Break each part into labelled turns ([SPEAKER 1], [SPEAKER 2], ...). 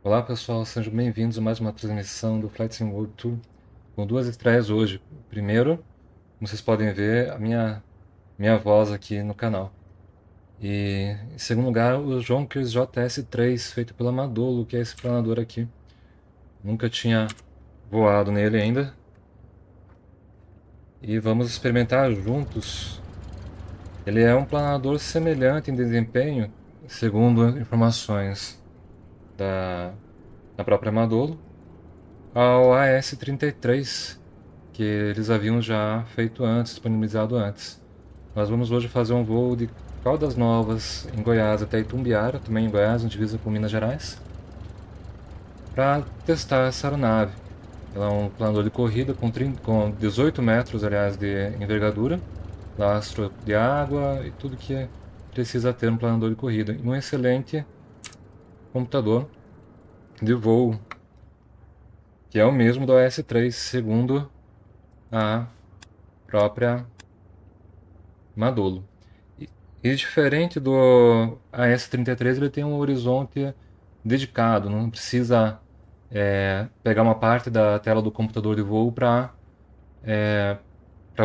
[SPEAKER 1] Olá pessoal, sejam bem-vindos a mais uma transmissão do Flight Sim World Tour com duas estreias hoje. Primeiro, como vocês podem ver, a minha voz aqui no canal. E em segundo lugar, o Junkers JS3, feito pela Madolo, que é esse planador aqui. Nunca tinha voado nele ainda. E vamos experimentar juntos. Ele é um planador semelhante em desempenho, segundo informações da própria Madolo, ao AS-33, que eles haviam já feito antes, disponibilizado antes. Nós vamos hoje fazer um voo de Caldas Novas, em Goiás, até Itumbiara, também em Goiás, na divisa com Minas Gerais, para testar essa aeronave. Ela é um planador de corrida com 18 metros, aliás, de envergadura, lastro de água e tudo que precisa ter um planador de corrida. E um excelente computador de voo, que é o mesmo do AS-3, segundo a própria Madolo. E diferente do AS-33, ele tem um horizonte dedicado, não precisa pegar uma parte da tela do computador de voo para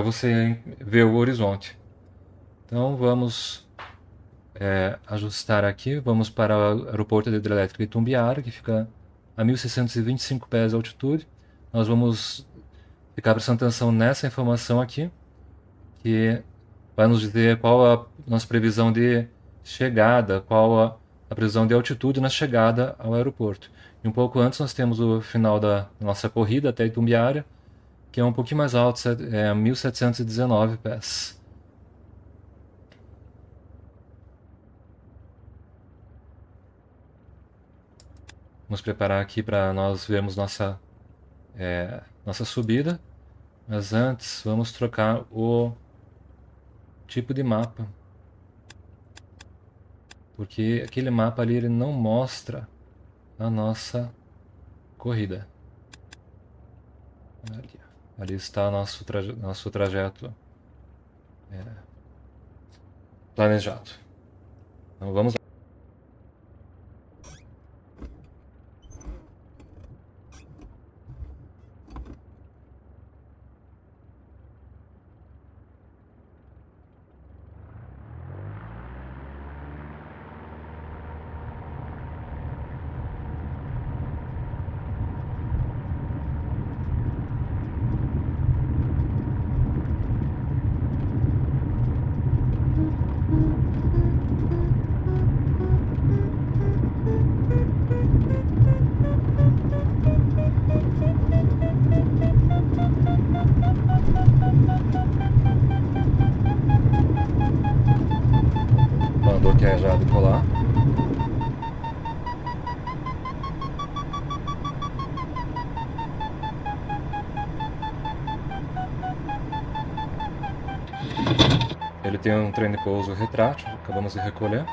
[SPEAKER 1] você ver o horizonte. Então vamos ajustar aqui, vamos para o aeroporto de hidrelétrica Itumbiara, que fica a 1.625 pés de altitude. Nós vamos ficar prestando atenção nessa informação aqui, que vai nos dizer qual a nossa previsão de chegada, qual a previsão de altitude na chegada ao aeroporto. E um pouco antes nós temos o final da nossa corrida até Itumbiara, que é um pouquinho mais alto, 1.719 pés. Vamos preparar aqui para nós vermos nossa subida, mas antes vamos trocar o tipo de mapa, porque aquele mapa ali ele não mostra a nossa corrida. Ali está nosso trajeto planejado. Então vamos lá. O planador quer já decolar. Ele tem um trem de pouso retrátil, acabamos de recolher.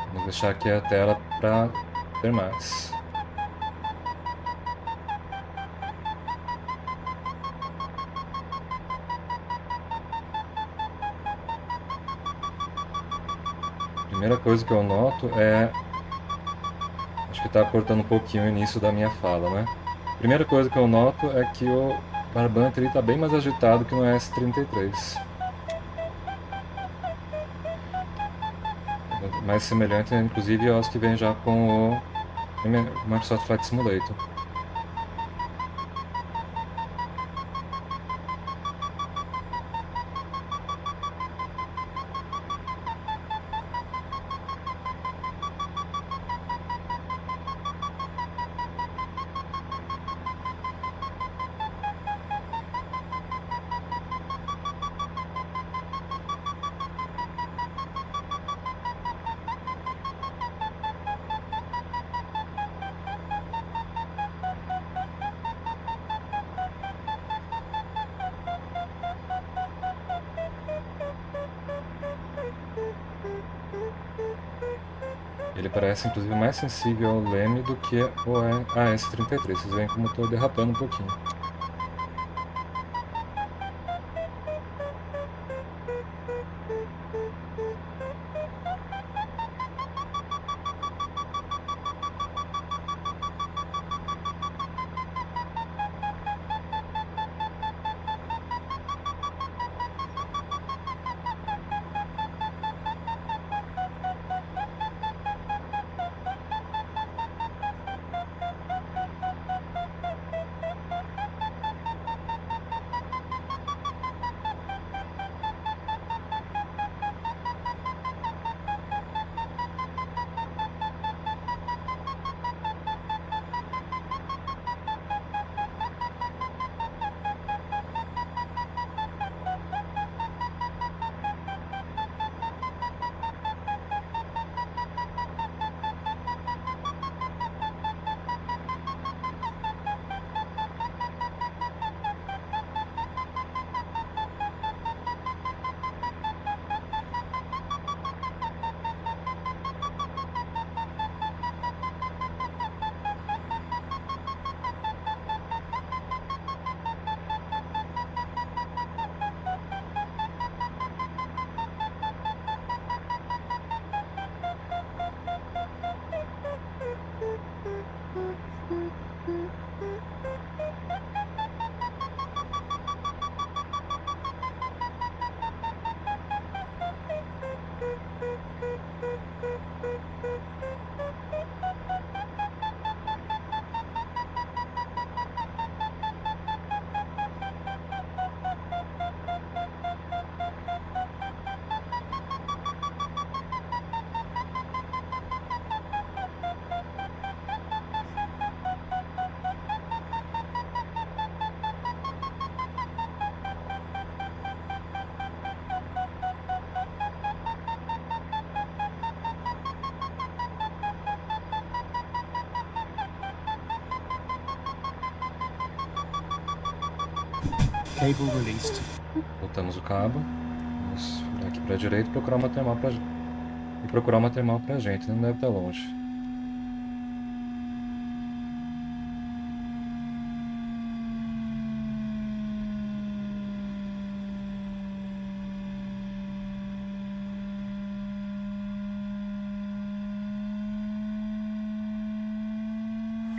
[SPEAKER 1] Vamos deixar aqui a tela para ver mais. Primeira coisa que eu noto acho que está cortando um pouquinho o início da minha fala, né? Primeira coisa que eu noto é que o barbante está bem mais agitado que no S33. Mais semelhante, inclusive, aos que vem já com o Microsoft Flight Simulator. Ele parece inclusive mais sensível ao leme do que o AS-33. Vocês veem como eu estou derrapando um pouquinho.
[SPEAKER 2] Cable released.
[SPEAKER 1] Voltamos o cabo. Vamos virar aqui para a direita e procurar uma termal pra gente, né? Não deve estar longe.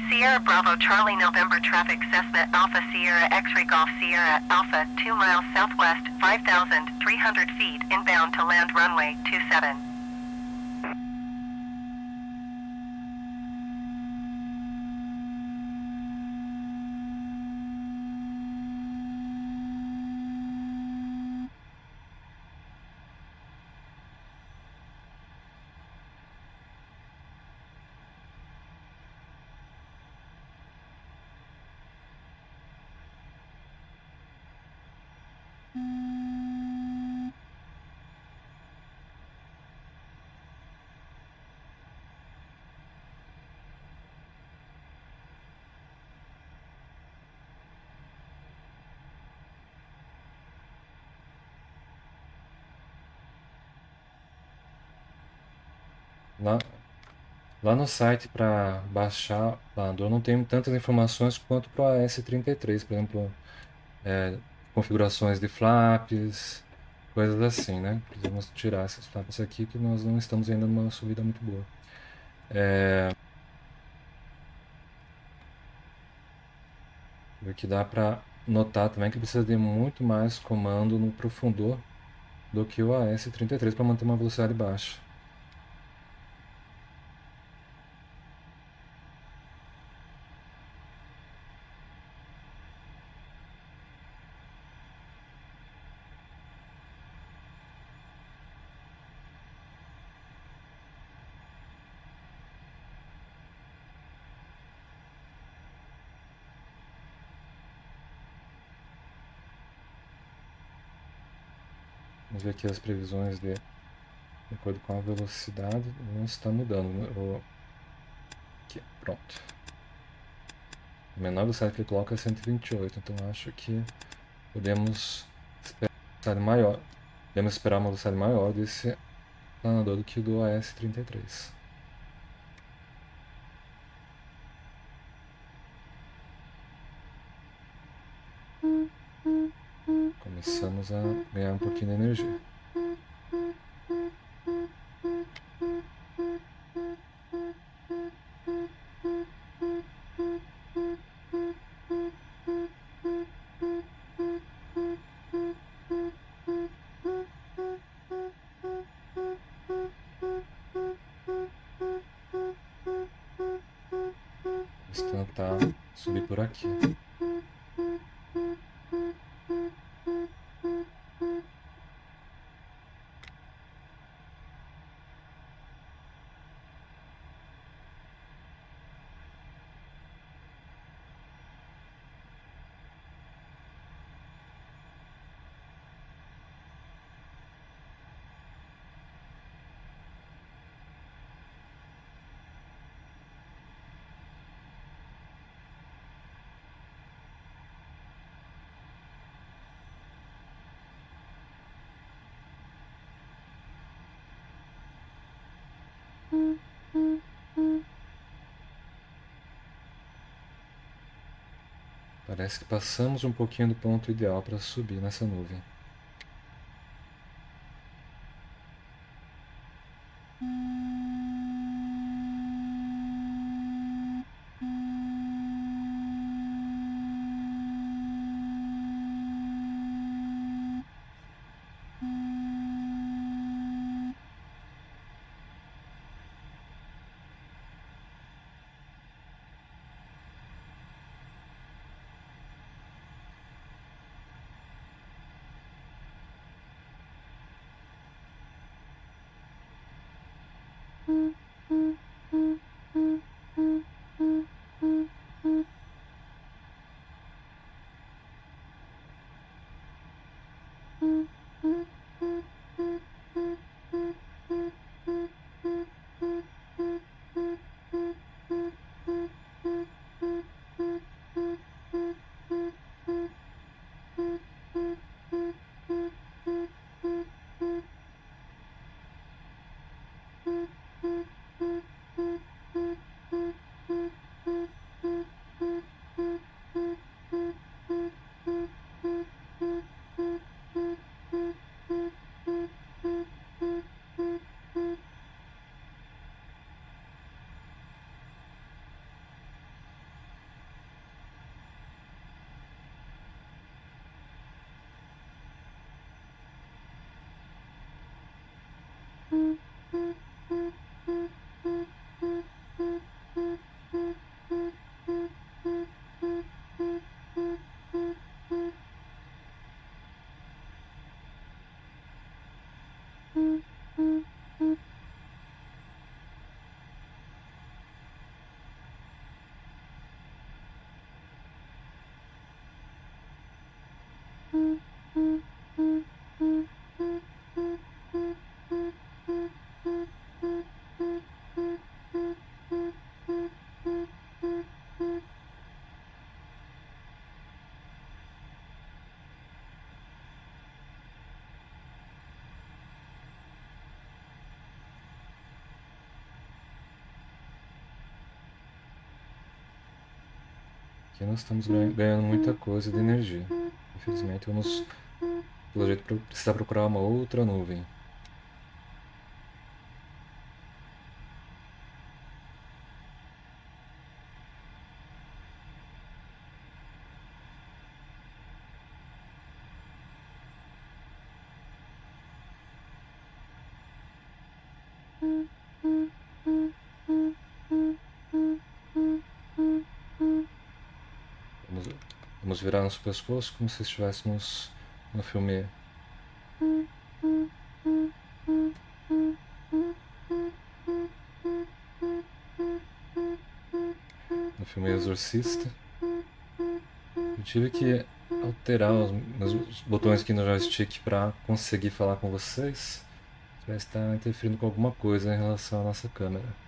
[SPEAKER 3] Sierra Bravo Charlie November traffic Cessna Alpha Sierra X-ray Golf Sierra Alpha 2 miles southwest 5,300 feet inbound to land runway 27.
[SPEAKER 1] Lá, lá no site para baixar o planador não tem tantas informações quanto para o AS-33, por exemplo, configurações de flaps, coisas assim, né? Precisamos tirar esses flaps aqui que nós não estamos ainda numa subida muito boa. O que dá para notar também que precisa de muito mais comando no profundor do que o AS-33 para manter uma velocidade baixa. Vamos ver aqui as previsões de acordo com a velocidade, não está mudando, né? Aqui, pronto. A menor velocidade que ele coloca é 128, então acho que podemos esperar uma velocidade maior. Podemos esperar uma velocidade maior desse planador do que do AS-33. Começamos a ganhar um pouquinho de energia. Vamos tentar subir por aqui. Parece que passamos um pouquinho do ponto ideal para subir nessa nuvem. Aqui nós estamos ganhando muita coisa de energia. Infelizmente, vamos, pelo jeito, precisar procurar uma outra nuvem. Vamos virar nosso pescoço como se estivéssemos no filme. No filme Exorcista. Eu tive que alterar os botões aqui no joystick para conseguir falar com vocês. Parece estar interferindo com alguma coisa em relação à nossa câmera.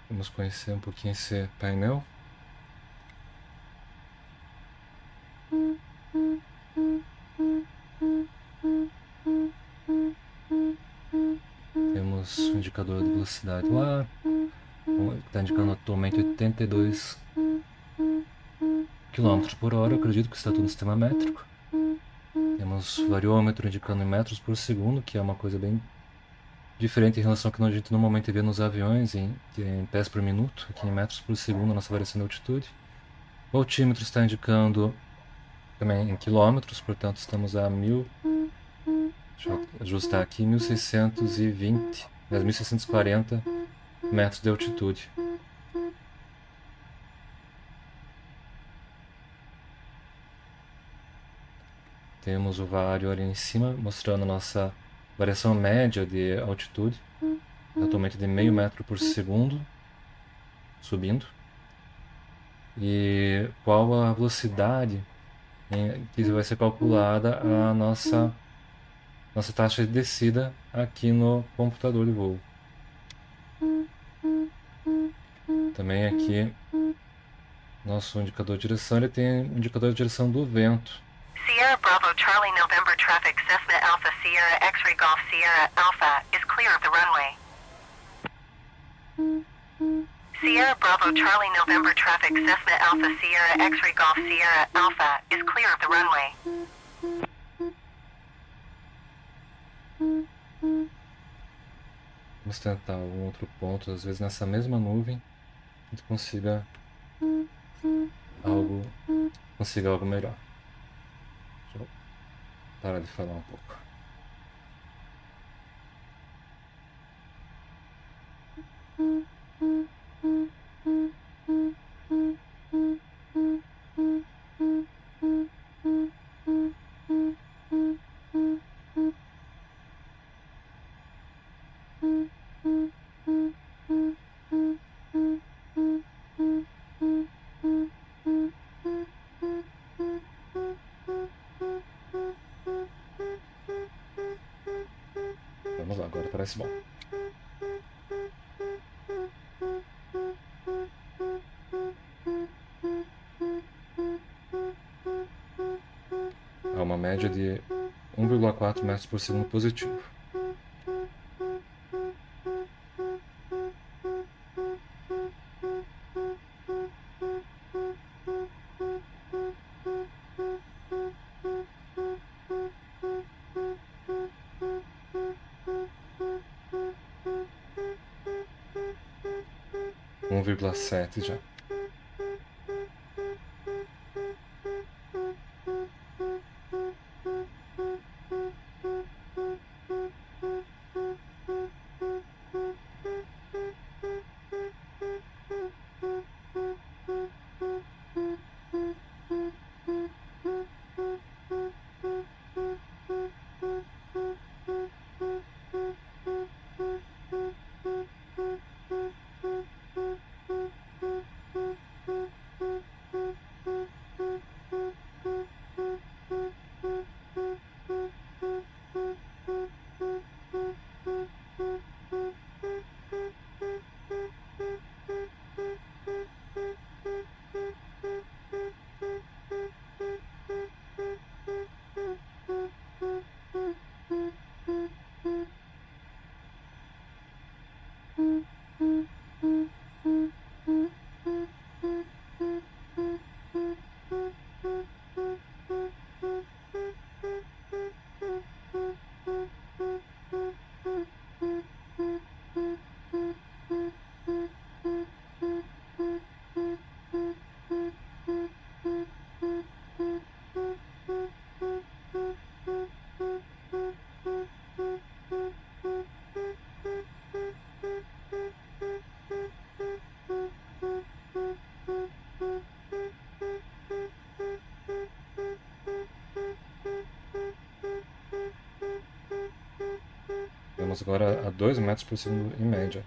[SPEAKER 1] Vamos conhecer um pouquinho esse painel. Temos o indicador de velocidade lá, que está indicando atualmente 82 km por hora. Eu acredito que está tudo no sistema métrico. Temos variômetro indicando em metros por segundo, que é uma coisa bem diferente em relação ao que a gente normalmente vê nos aviões, que é em pés por minuto. Aqui em metros por segundo, a nossa variação de altitude. O altímetro está indicando também em quilômetros, portanto estamos a 1000. Deixa eu ajustar aqui, 1620, 1640 metros de altitude. Temos o vario ali em cima, mostrando a nossa variação média de altitude, atualmente de meio metro por segundo, subindo. E qual a velocidade que vai ser calculada a nossa taxa de descida aqui no computador de voo. Também aqui, nosso indicador de direção, ele tem um indicador de direção do vento.
[SPEAKER 3] Sierra Bravo Charlie November traffic Cessna Alpha Sierra X-ray Golf Sierra Alpha is clear of the runway. Sierra Bravo Charlie November traffic Cessna Alpha Sierra X-ray Golf Sierra Alpha is clear of the runway.
[SPEAKER 1] Vamos tentar algum outro ponto, às vezes nessa mesma nuvem, a gente consiga algo melhor. Deixa eu parar de falar um pouco. Vamos lá, agora parece bom. Há uma média de 1,4 metros por segundo positivo. 1,7 já. Vamos agora a 2 metros por segundo em média.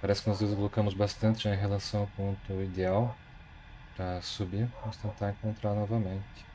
[SPEAKER 1] Parece que nós deslocamos bastante já em relação ao ponto ideal para subir. Vamos tentar encontrar novamente.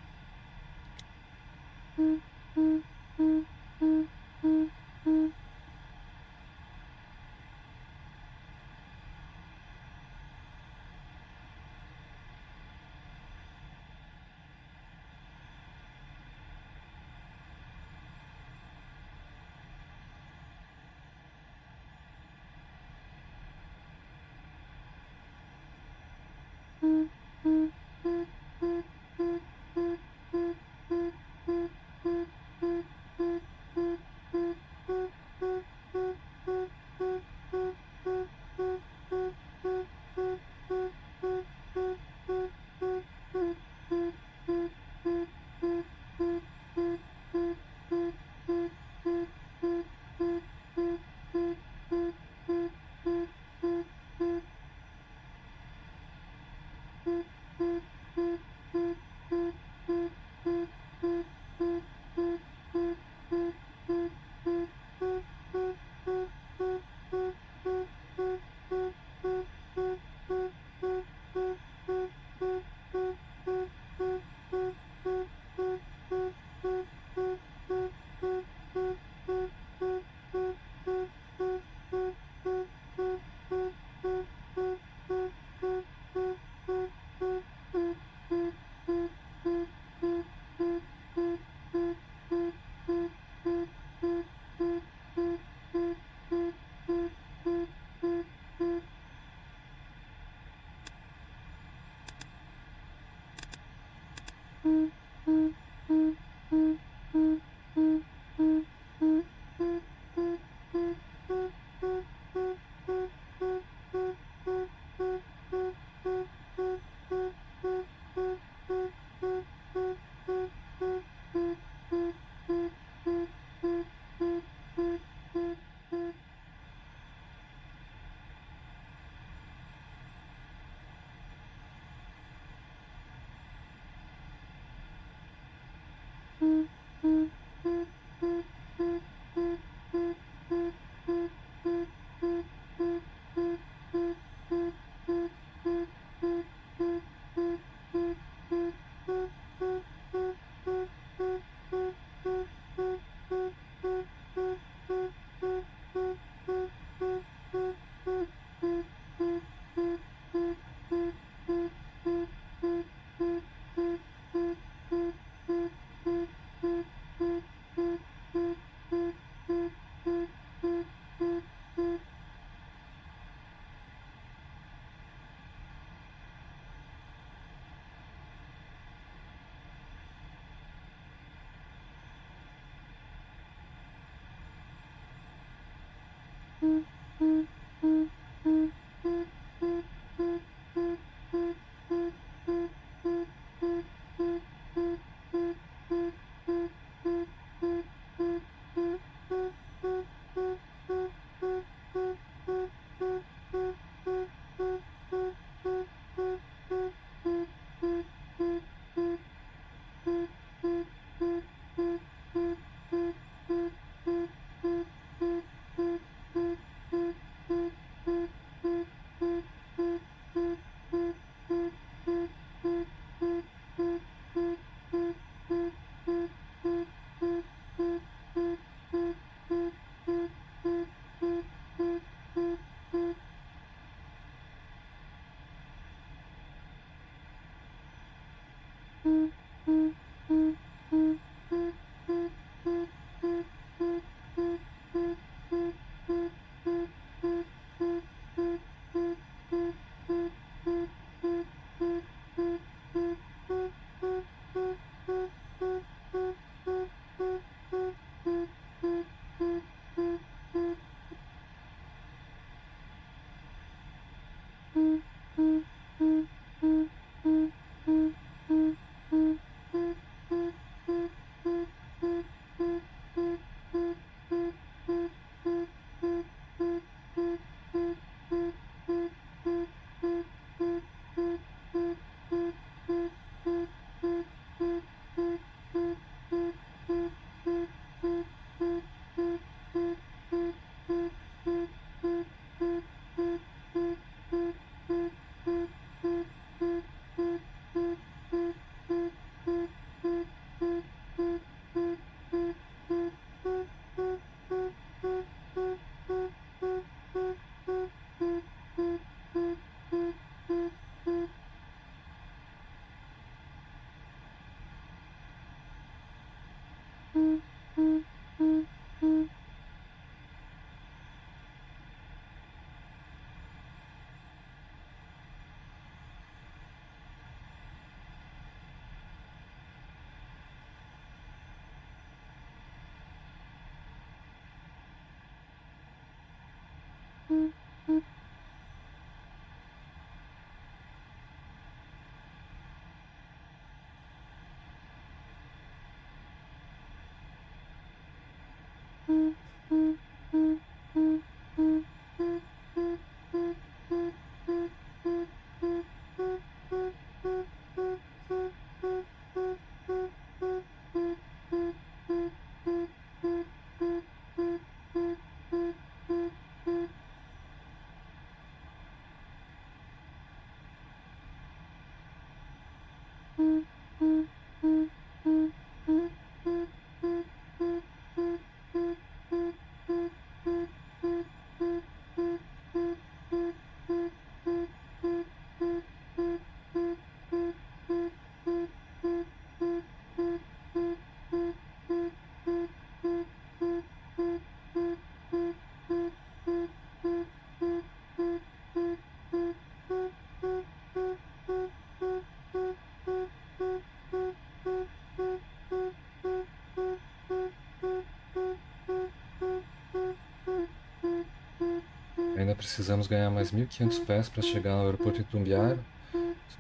[SPEAKER 1] Ainda precisamos ganhar mais 1.500 pés para chegar ao aeroporto de Itumbiara.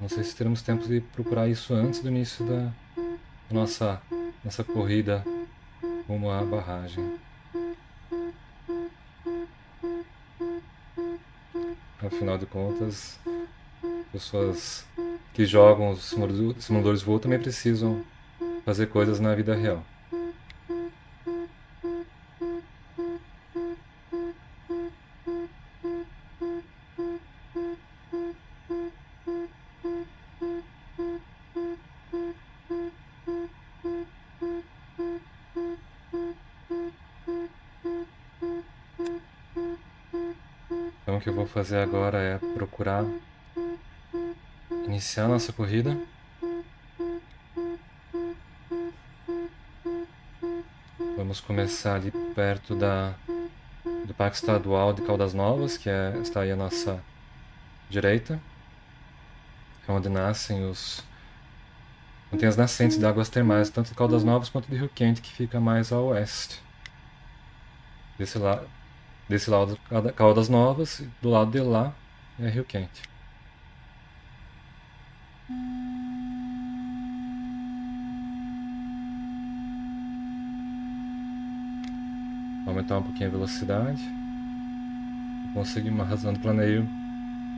[SPEAKER 1] Não sei se teremos tempo de procurar isso antes do início da nossa corrida rumo à barragem. Afinal de contas, pessoas que jogam os simuladores de voo também precisam fazer coisas na vida real. Então o que eu vou fazer agora é procurar iniciar nossa corrida. Vamos começar ali perto do Parque Estadual de Caldas Novas, que está aí à nossa direita. É onde onde tem as nascentes de águas termais, tanto de Caldas Novas quanto de Rio Quente, que fica mais a oeste. Desse lado, Desse lado, Caldas Novas, e do lado de lá é Rio Quente. Vou aumentar um pouquinho a velocidade. E conseguir uma razão do planeio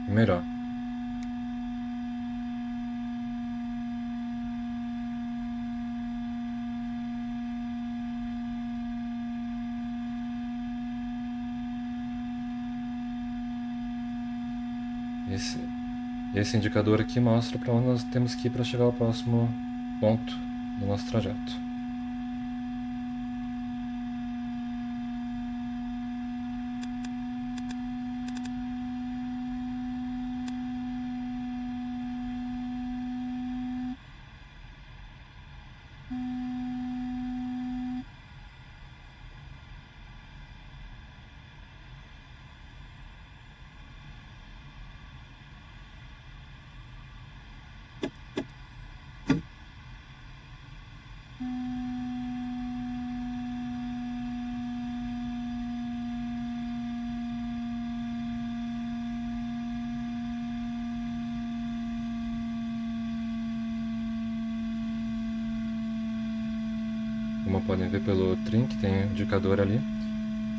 [SPEAKER 1] melhor. Esse indicador aqui mostra para onde nós temos que ir para chegar ao próximo ponto do nosso trajeto. Como podem ver pelo trim que tem um indicador ali,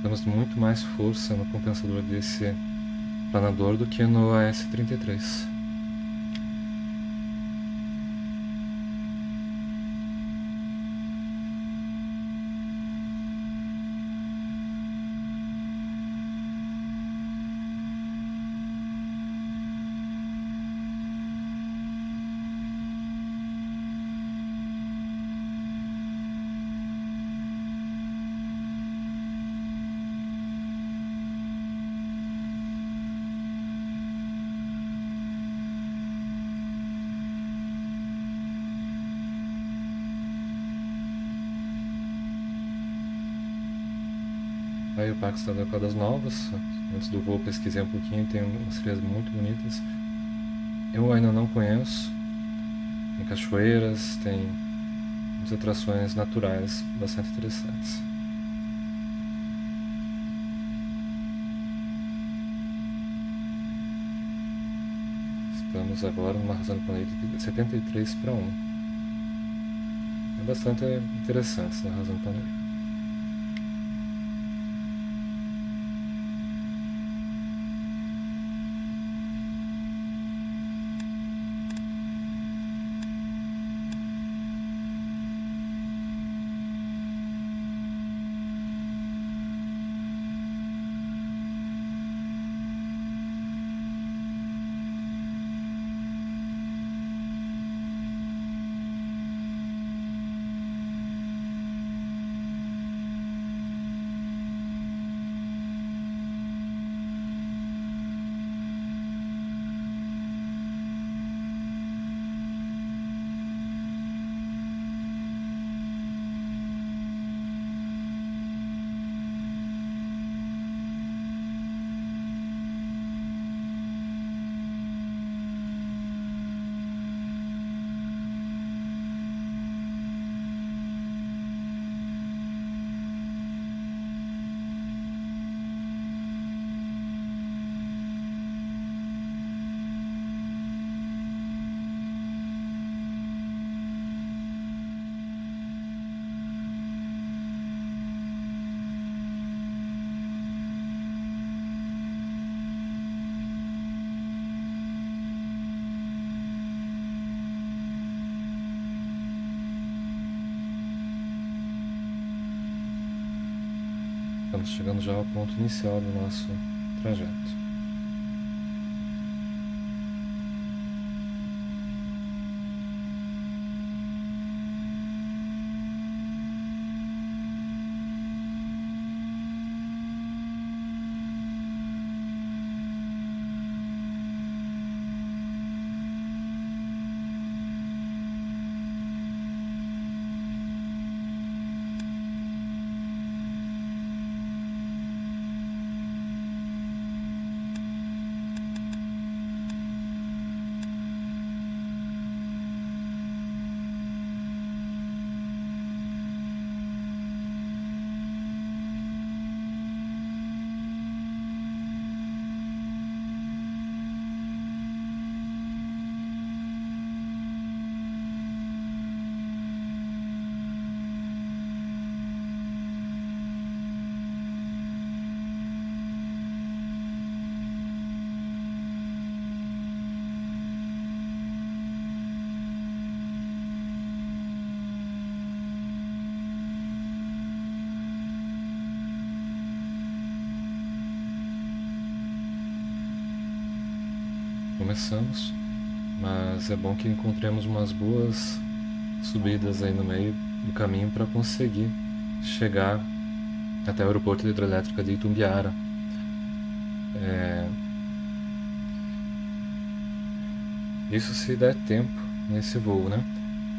[SPEAKER 1] temos muito mais força no compensador desse planador do que no AS33. Aí o Parque Estadual Caldas Novas, antes do voo pesquisei um pouquinho, tem umas trilhas muito bonitas. Eu ainda não conheço, tem cachoeiras, tem muitas atrações naturais bastante interessantes. Estamos agora numa razão do planeta de 73/1. É bastante interessante essa razão do planeta. Estamos chegando já ao ponto inicial do nosso trajeto. começamos, mas é bom que encontremos umas boas subidas aí no meio do caminho para conseguir chegar até o aeroporto de hidrelétrica de Itumbiara. Isso se der tempo nesse voo, né?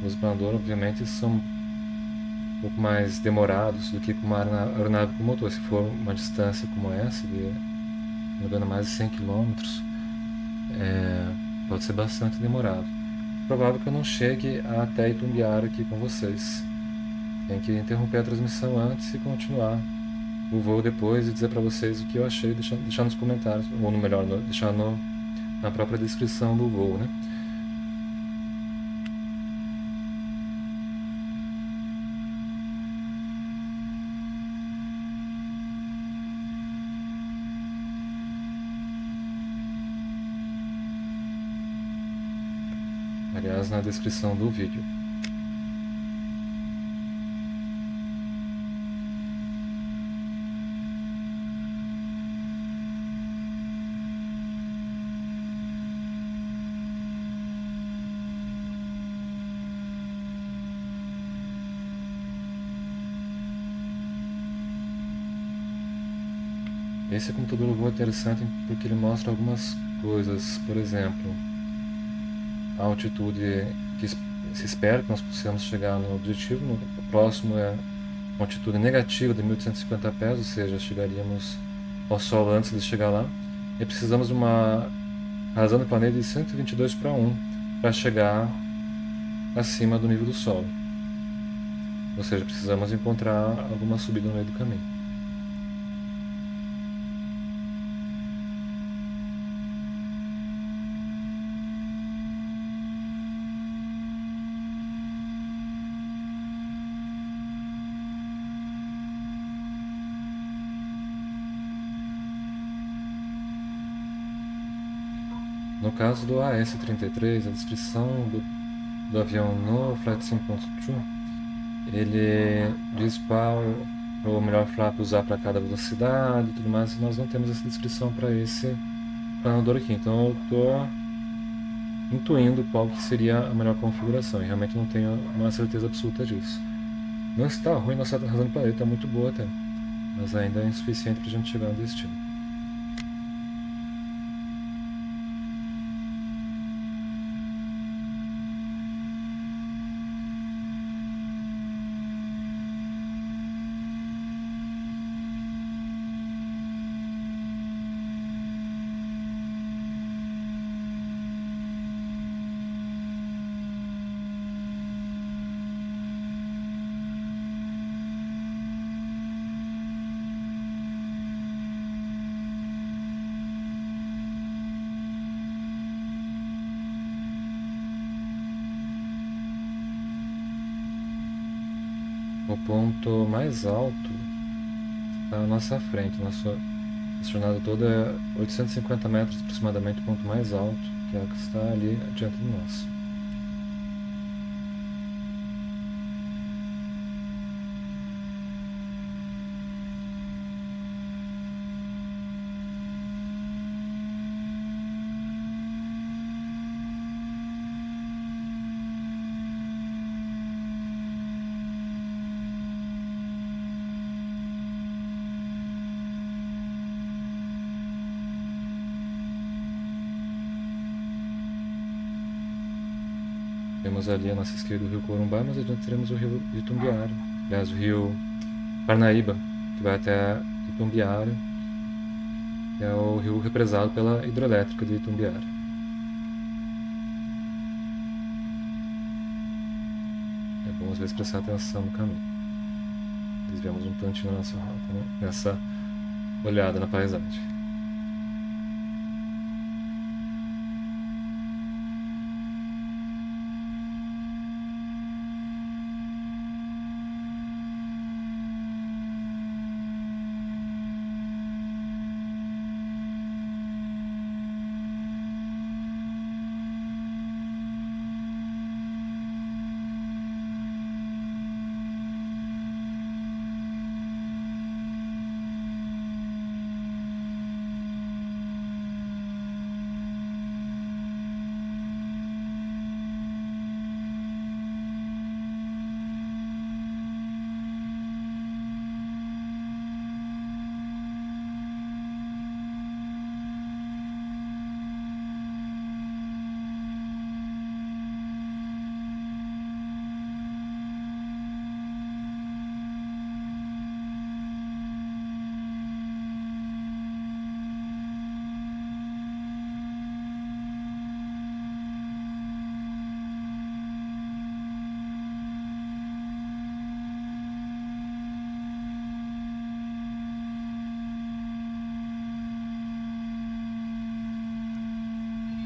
[SPEAKER 1] Os planadores, obviamente, são um pouco mais demorados do que com uma aeronave com motor. Se for uma distância como essa, de, não me engano, mais de 100 km, pode ser bastante demorado. Provável que eu não chegue até Itumbiara aqui com vocês. Tem que interromper a transmissão antes e continuar o voo depois e dizer para vocês o que eu achei, deixar nos comentários, ou no melhor, deixar na própria descrição do voo, né? Aliás, na descrição do vídeo. Esse computador do voo é interessante porque ele mostra algumas coisas, por exemplo, a altitude que se espera que nós possamos chegar no objetivo. No próximo é uma altitude negativa de 1.850 pés, ou seja, chegaríamos ao Sol antes de chegar lá. E precisamos de uma razão do planeta de 122/1 para chegar acima do nível do Sol. Ou seja, precisamos encontrar alguma subida no meio do caminho. No caso do AS-33, a descrição do avião no Flight Sim.2, ele diz qual o melhor flap usar para cada velocidade e tudo mais, e nós não temos essa descrição para esse planador aqui, então eu estou intuindo qual que seria a melhor configuração, e realmente não tenho uma certeza absoluta disso. Não está ruim, nossa razão do planeta é muito boa até, mas ainda é insuficiente para a gente chegar no destino. O ponto mais alto está à nossa frente. Nossa jornada toda é 850 metros aproximadamente, o ponto mais alto, que é o que está ali adiante de nós. Temos ali à nossa esquerda o rio Corumbá, mas adiante teremos o rio Itumbiara. Aliás, o rio Parnaíba, que vai até Itumbiara, que é o rio represado pela hidrelétrica de Itumbiara. É bom às vezes prestar atenção no caminho. Desviamos um tantinho na nossa rota, né? Nessa olhada na paisagem.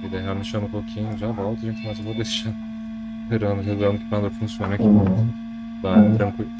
[SPEAKER 1] vida real me chama um pouquinho, já volto, gente, mas eu vou deixar revelando que o planador funciona aqui. Vai, tranquilo.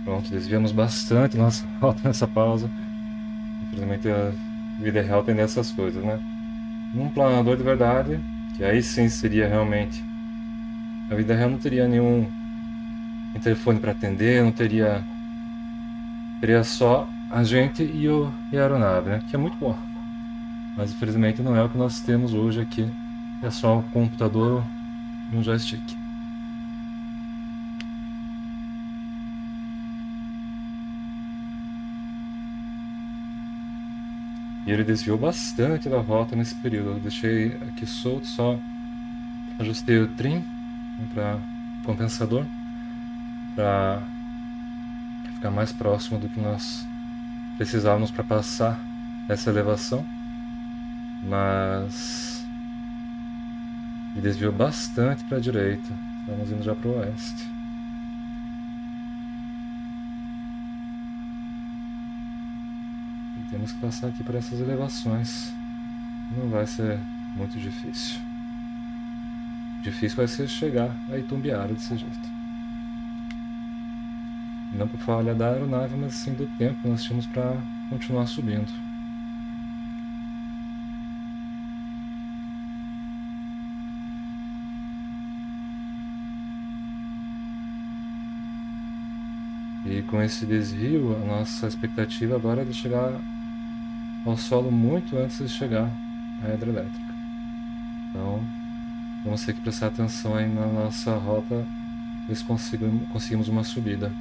[SPEAKER 1] Pronto, desviamos bastante nossa rota nessa pausa. Infelizmente a vida real tem dessas coisas, né? Num planador de verdade, que aí sim seria realmente. A vida real não teria nenhum interfone para atender, não teria. Teria só a gente e a aeronave, né? Que é muito bom. Mas infelizmente não é o que nós temos hoje aqui. É só um computador e um joystick. E ele desviou bastante da rota nesse período. Eu deixei aqui solto, só ajustei o trim para compensador para ficar mais próximo do que nós precisávamos para passar essa elevação. Mas ele desviou bastante para a direita. Estamos indo já para o oeste. E temos que passar aqui por essas elevações. Não vai ser muito difícil. Difícil vai ser chegar a Itumbiara desse jeito. Não por falha da aeronave, mas sim do tempo que nós tínhamos para continuar subindo. E com esse desvio, a nossa expectativa agora é de chegar ao solo muito antes de chegar à hidrelétrica. Então, vamos ter que prestar atenção aí na nossa rota, ver se conseguimos uma subida.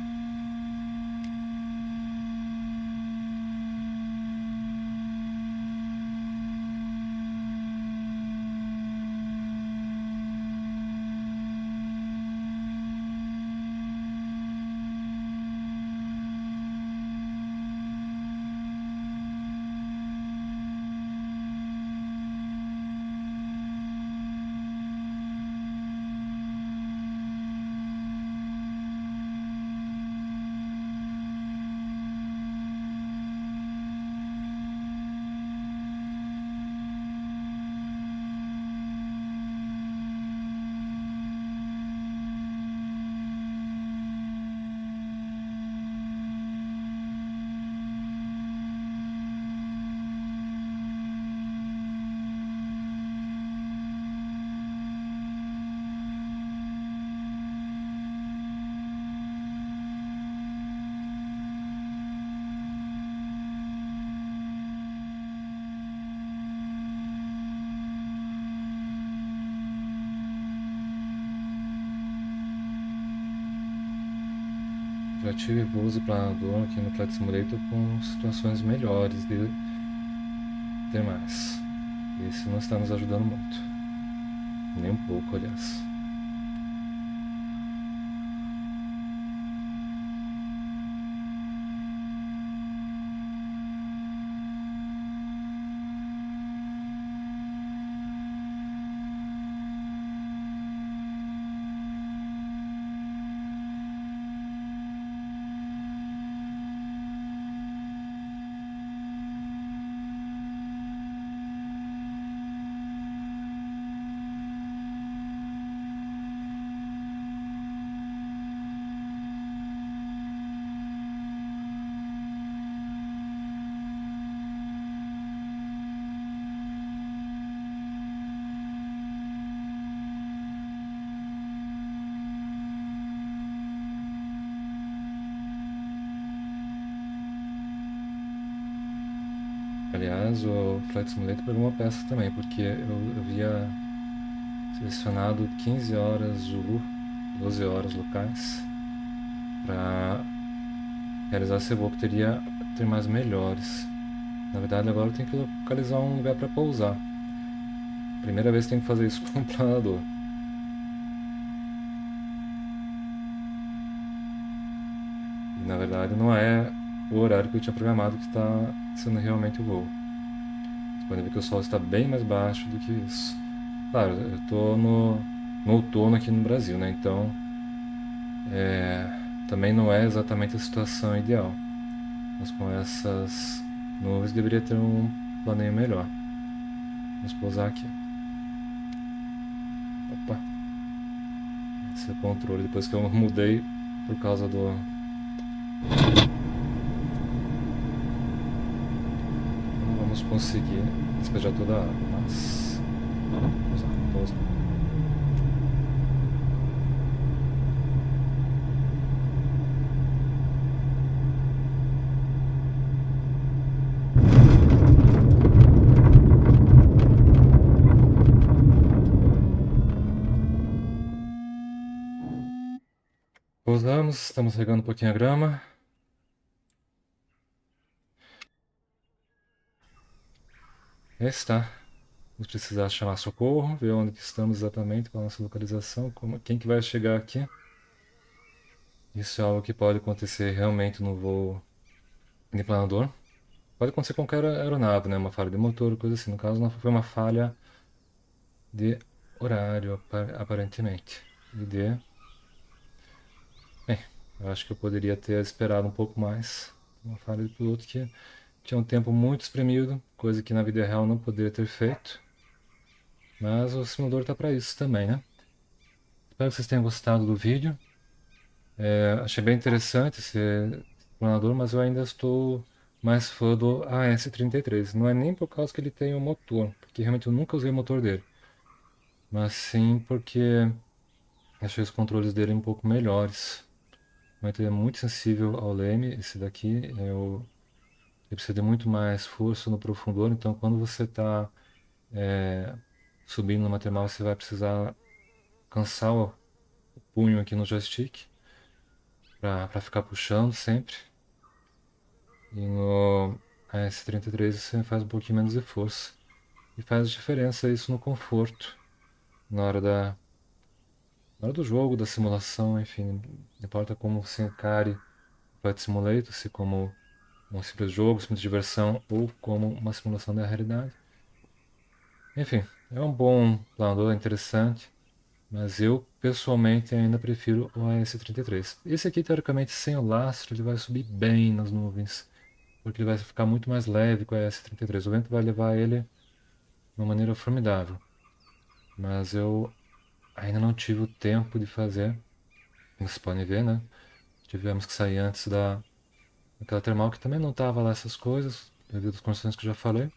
[SPEAKER 1] Já tive voos de planador aqui no Flight Simulator com situações melhores ter mais. Esse não está nos ajudando muito. Nem um pouco, aliás. Aliás, o Flight Simulator pegou uma peça também, porque eu havia selecionado 15 horas Zulu, 12 horas locais, para realizar esse voo que teria termais melhores. Na verdade, agora eu tenho que localizar um lugar para pousar. Primeira vez que tenho que fazer isso com um planador. E na verdade não é o horário que eu tinha programado que está sendo realmente o voo. Você pode ver que o sol está bem mais baixo do que isso. Claro, eu estou no outono aqui no Brasil, né? Então também não é exatamente a situação ideal. Mas com essas nuvens deveria ter um planeio melhor. Vamos pousar aqui. Opa! Esse é o controle depois que eu mudei por causa do... Não vamos conseguir despejar toda a água, mas... Vamos lá, pousar. Pousamos, estamos regando um pouquinho a grama. Aí está. Vamos precisar chamar socorro, ver onde que estamos exatamente, qual a nossa localização, quem que vai chegar aqui. Isso é algo que pode acontecer realmente no voo de planador. Pode acontecer com qualquer aeronave, né? Uma falha de motor, coisa assim. No caso, não foi uma falha de horário, aparentemente. E de... Bem, eu acho que eu poderia ter esperado um pouco mais. Uma falha de piloto que tinha um tempo muito espremido, coisa que na vida real não poderia ter feito. Mas o simulador está para isso também, né? Espero que vocês tenham gostado do vídeo. Achei bem interessante esse planador, mas eu ainda estou mais fã do AS33. Não é nem por causa que ele tem o motor, porque realmente eu nunca usei o motor dele. Mas sim porque achei os controles dele um pouco melhores. Mas ele é muito sensível ao leme. Esse daqui ele precisa de muito mais força no profundor. Então quando você está subindo numa termal, você vai precisar cansar o punho aqui no joystick para ficar puxando sempre. E no AS33 você faz um pouquinho menos de força. E faz diferença isso no conforto, na hora do jogo, da simulação, enfim. Não importa como você encare o Flight Simulator, se como um simples jogo, simples diversão, ou como uma simulação da realidade. Enfim, é um bom planador, é interessante, mas eu pessoalmente ainda prefiro o AS33. Esse aqui, teoricamente, sem o lastro, ele vai subir bem nas nuvens, porque ele vai ficar muito mais leve com o AS33. O vento vai levar ele de uma maneira formidável, mas eu ainda não tive o tempo de fazer. Vocês podem ver, né? Tivemos que sair antes daquela termal que também não estava lá essas coisas, devido às condições que eu já falei.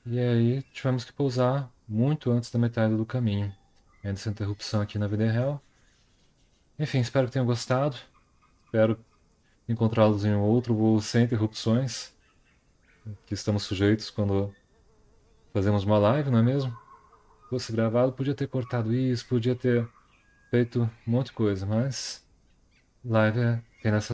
[SPEAKER 1] E aí tivemos que pousar muito antes da metade do caminho, ainda sem interrupção aqui na vida real. Enfim, espero que tenham gostado. Espero encontrá-los em um outro voo sem interrupções, que estamos sujeitos quando fazemos uma live, não é mesmo? Se fosse gravado, podia ter cortado isso, podia ter feito um monte de coisa, mas live tem nessa